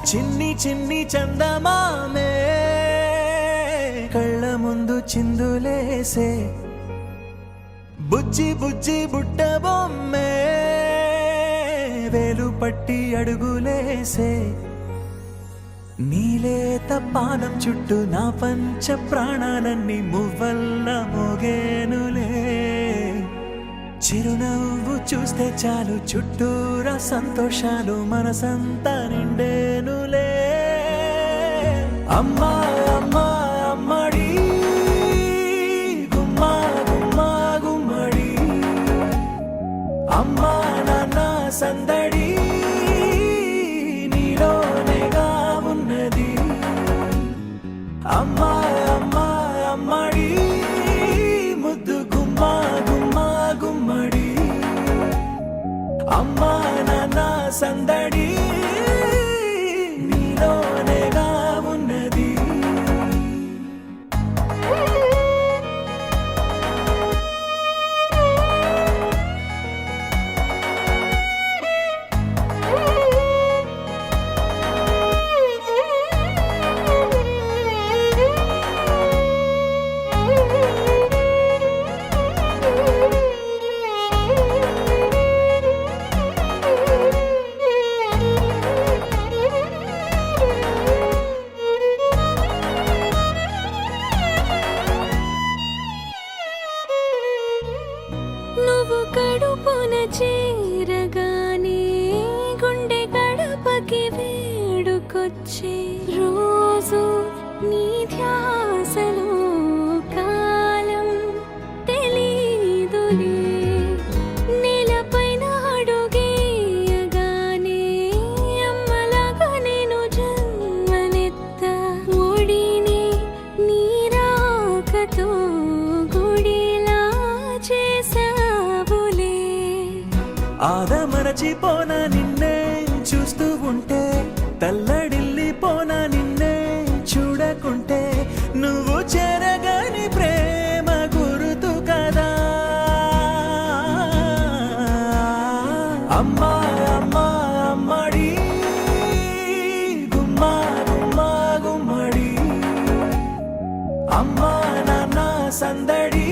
చిన్ని చిన్ని చందమామే కళ్ళ ముందు చిందులేసే బుజ్జి బుజ్జి బుట్ట బొమ్మే వేలు పట్టి అడుగులేసే నీలేత పానం చుట్టూ నా పంచ ప్రాణాలన్నీ మువ్వల్ల మోగేనులే చిరునవ్వు చూస్తే చాలు చుట్టూరా సంతోషాలు మనసంతా నిండేనులే అమ్మా అమ్మా అమ్మడి గుమ్మా గుమ్మా గుమ్మడి అమ్మా నాన్న సందడి నీలోనేగా ఉన్నది అమ్మా అమ్మా అమ్మడి ముద్దు గుమ్మా గుమ్మా గుమ్మడి అమ్మా నాన్న సందడి నీలోనేగా ఉన్నది నువ్వు కడుపున చేరగానే గుండె గడపకి వేడుకొచ్చే రోజు నీ ధ్యాసలో కాలం తెలీదులే నేలపైన అడుగేయగానే అమ్మలాగా నేను జన్మనెత్త ఒడిని నీ రాకతో గుడిలా చేసావులే ఆదమరచిపోనా నిన్నే చూస్తూ ఉంటే తల్లడిల్లిపోనా నిన్నే చూడకుంటే నువ్వు చెరగని ప్రేమ గురుతు కదా అమ్మా అమ్మా అమ్మడి గుమ్మా గుమ్మా గుమ్మడి అమ్మా నాన్న సందడి